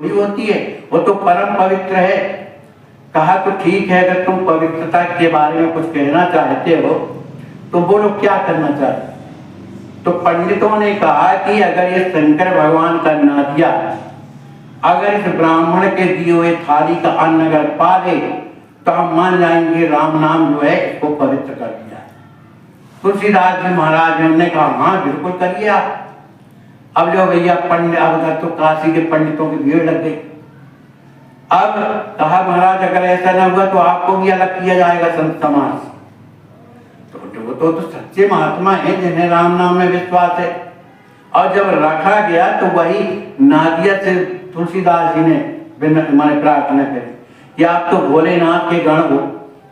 भी होती है, वो तो परम पवित्र है। कहा तो ठीक है, अगर तुम पवित्रता के बारे में कुछ कहना चाहते हो तो बोलो क्या करना चाहते। तो पंडितों ने कहा कि अगर ये शंकर भगवान का नादिया अगर इस ब्राह्मण के दिए हुए थाली का अन्न अगर पा ले तो हम मान जाएंगे राम नाम जो है इसको पवित्र कर दिया। तुलसीदास जी महाराज ने कहा हाँ बिल्कुल करिए आप। अब जो भैया पंडित, अब तो काशी के पंडितों की भीड़ लग गई। अब कहा महाराज अगर ऐसा न हुआ तो आपको भी अलग किया जाएगा संत समाज। तो सच्चे महात्मा है जिन्हें राम नाम में विश्वास है। और जब रखा गया तो वही नादिया से तुलसीदास जी ने मैंने प्रार्थना करी कि आप तो भोलेनाथ के गण हो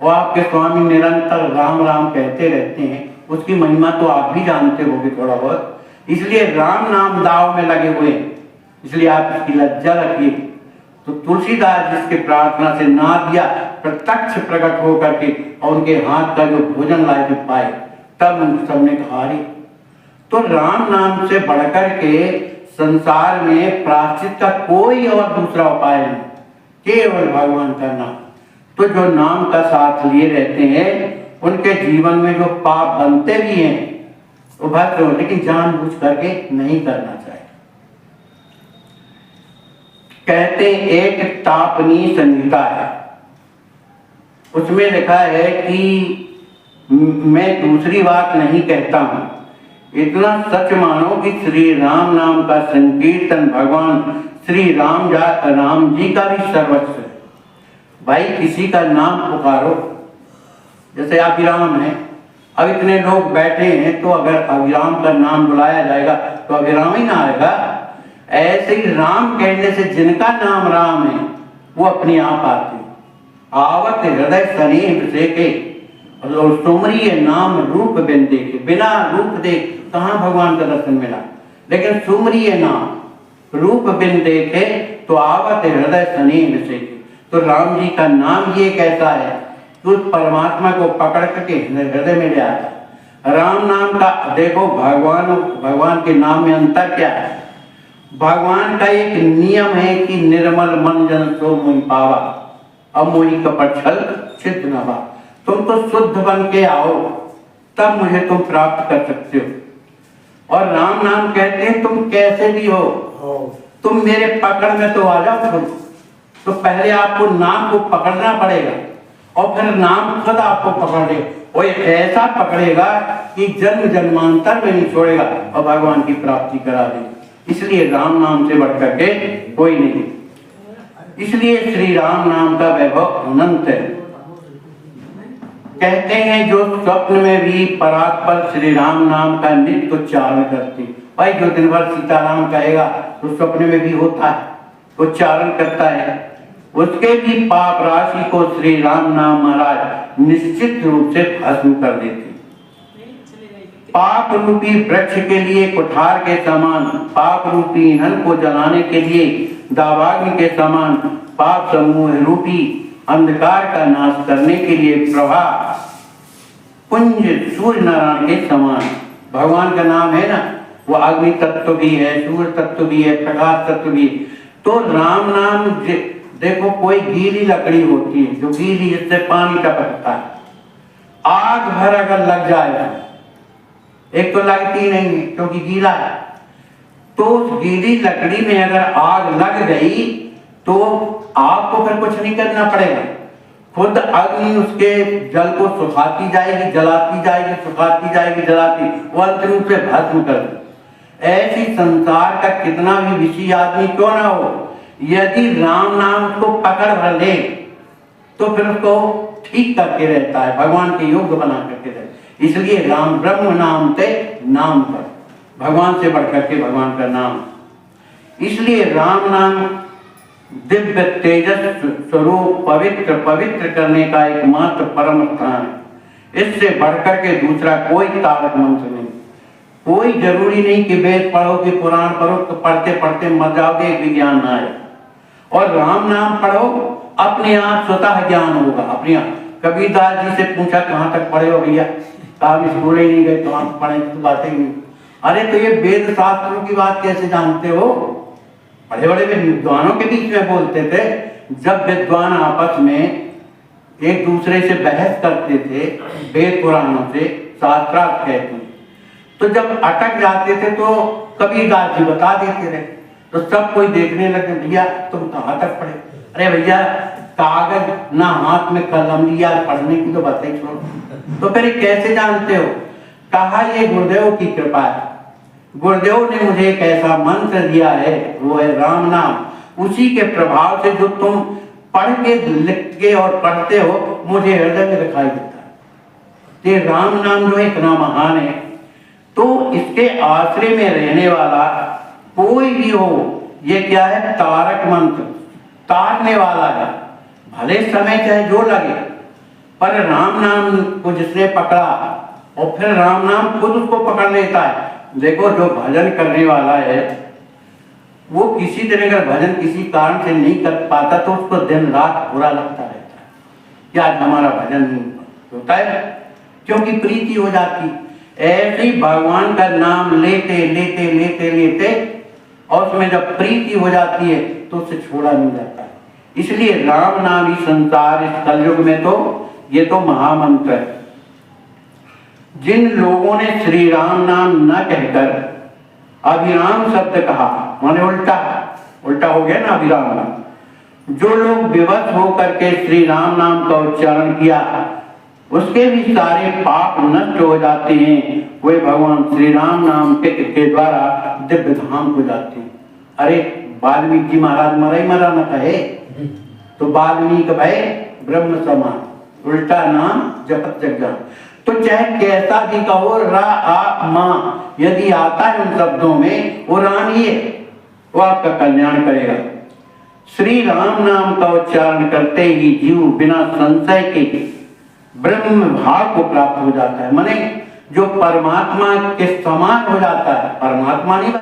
और आपके स्वामी निरंतर राम राम कहते रहते हैं, उसकी महिमा तो आप भी जानते होंगे थोड़ा बहुत, इसलिए राम नाम दाव में लगे हुए, इसलिए आप इसकी लज्जा रखिए। तो तुलसीदास जिसके प्रार्थना से नादिया प्रत्यक्ष प्रकट होकर के और उनके हाथ का जो भोजन लाए पाए, तब उन सबने कहा रे तो राम नाम से बढ़कर के संसार में प्रायश्चित का कोई और दूसरा उपाय नहीं, केवल भगवान का नाम। तो जो नाम का साथ लिए रहते हैं उनके जीवन में जो पाप बनते भी हैं वो भद्र हो, लेकिन जानबूझ करके नहीं करना चाहिए। कहते एक तापनी संहिता है, उसमें लिखा है कि मैं दूसरी बात नहीं कहता हूं, इतना सच मानो कि श्री राम नाम का संकीर्तन भगवान श्री राम जी का भी सर्वस्व है। भाई किसी का नाम पुकारो, जैसे अभिराम है, अब इतने लोग बैठे हैं तो अगर अभिराम का नाम बुलाया जाएगा तो अभिराम ही ना आएगा। ऐसे ही राम कहने से जिनका नाम राम है वो अपने आप आते। आवत हृदय सनेह से के और सुमरिय नाम रूप बिन देखे, बिना रूप देख कहाँ भगवान का दर्शन मिला, लेकिन सुमरिय नाम रूप बिन देखे तो आवत हृदय सनेह से के। तो राम जी का नाम ये कहता है कि उस परमात्मा को पकड़ करके हृदय में ले आता। राम नाम का देखो भगवान के नाम में अंतर क्या है। भगवान का एक नियम है कि निर्मल मन जन सो मोहि पावा, अब मोहि कपट छल छिद न बा। तुम तो शुद्ध बन के आओ तब मुझे तुम प्राप्त कर सकते हो। और राम नाम कहते हैं तुम कैसे भी हो, तुम मेरे पकड़ में तो आ जाओ तुम। तो पहले आपको नाम को पकड़ना पड़ेगा और फिर नाम खुद आपको पकड़ ले, वो ऐसा पकड़ेगा कि जन्म जन्मांतर में नहीं छोड़ेगा और भगवान की प्राप्ति करा देगा। इसलिए राम नाम से बढ़कर के कोई नहीं, इसलिए श्री राम नाम का वैभव अनंत है। कहते हैं जो स्वप्न में भी परात्पर श्री राम नाम का नित्य उच्चारण करते, भाई जो दिन भर सीताराम कहेगा तो स्वप्न में भी होता है, उच्चारण करता है, उसके भी पाप राशि को श्री राम नाम महाराज निश्चित रूप से भस्म कर देते। पाप रूपी वृक्ष के लिए कुठार के समान, पाप रूपी ईंधन को जलाने के लिए दावाग्नि के समान, पाप समूह रूपी अंधकार का नाश करने के लिए प्रभा पुंज सूर्य नारायण के समान। भगवान का नाम है ना, वो अग्नि तत्व भी है, सूर्य तत्व भी है, प्रकाश तत्व भी है। तो राम नाम देखो कोई गीली लकड़ी होती है जो गीली, जिससे पानी टपकता है, आग भर अगर लग जाए, एक तो लगती नहीं है क्योंकि गीला है, तो उस गीली लकड़ी में अगर आग लग गई तो आपको फिर कुछ नहीं करना पड़ेगा, खुद अग्नि उसके जल को सुखाती जाएगी, जलाती जाएगी, सुखाती जाएगी, जलाती, वो अंत रूप से भस्म कर दे। ऐसी संसार का कितना भी विषय आदमी क्यों ना हो, यदि राम नाम को पकड़ भर ले तो फिर उसको ठीक करके रहता है, भगवान के योग्य बना करके रहता है। इसलिए राम ब्रह्म नाम ते नाम पर, भगवान से बढ़कर के भगवान का नाम। इसलिए राम नाम दिव्य तेजस स्वरूप पवित्र करने का एकमात्र परम स्थान है। इससे बढ़कर के दूसरा कोई तारक मंत्र नहीं। कोई जरूरी नहीं कि वेद पढ़ो कि पुराण पढ़ो, तो पढ़ते पढ़ते मर जाओगे, विज्ञान ना आए। और राम नाम पढ़ो, अपने आप स्वतः ज्ञान होगा अपने आप। कबीरदास जी से पूछा कहाँ तक पढ़े हो भैया, कहा स्कूल ही नहीं गए, तो आप पढ़े तो बातें नहीं। अरे तो ये वेद शास्त्रों की बात कैसे जानते हो, बड़े बड़े विद्वानों के बीच में बोलते थे। जब विद्वान आपस में एक दूसरे से बहस करते थे वेद पुराणों से, शास्त्रार्थ कहते हैं, तो जब अटक जाते थे तो कबीरदास जी बता देते थे, तो सब कोई देखने लगे, भैया तुम कहाँ तक पढ़े? अरे भैया कागज ना हाथ में कलम लिया, पढ़ने की तो बात ही छोड़ो। तो फिर कैसे जानते हो? कहा ये गुरुदेव की कृपा है, गुरुदेव ने मुझे एक ऐसा मंत्र दिया है, वो है राम नाम। उसी के प्रभाव से जो तुम पढ़ के लिख के और पढ़ते हो मुझे हृदय में दिखाई देता है। ये राम नाम जो इतना महान है, तो इसके आश्रय में रहने वाला कोई भी हो, ये क्या है? तारक मंत्र, तारने वाला है। भले समय चाहे जो लगे, पर राम नाम को जिसने पकड़ा और फिर राम नाम खुद उसको पकड़ लेता है। देखो जो भजन करने वाला है वो किसी तरह का भजन किसी कारण से नहीं कर पाता तो उसको दिन रात बुरा लगता रहता है कि आज हमारा भजन नहीं होता है, क्योंकि प्रीति हो जाती। ऐसे ही भगवान का नाम लेते लेते लेते लेते और उसमें जब प्रीति हो जाती है तो उससे छोड़ा नहीं जाता है। इसलिए राम नाम ही संसार, इस कलयुग में तो ये तो महामंत्र है। जिन लोगों ने श्री राम नाम न कहकर अभिराम शब्द कहा, माने उल्टा उल्टा हो गया ना अभिराम नाम। जो लोग विवश होकर के श्री राम नाम का उच्चारण किया उसके भी सारे पाप नष्ट हो जाते हैं, वे भगवान श्री राम नाम के द्वारा दिव्य धाम को जाते हैं। अरे वाल्मीकि महाराज मरा ही मरा न कहे तो वाल्मीकि भाई ब्रह्म समान, उल्टा नाम जपत जग जान। तो चाहे कैसा भी कहो, रा आ मा यदि आता है उन शब्दों में, वो राम ही है, वो आपका कल्याण करेगा। श्री राम नाम का उच्चारण करते ही जीव बिना संशय के ब्रह्म भाव को प्राप्त हो जाता है, माने जो परमात्मा के समान हो जाता है, परमात्मा नहीं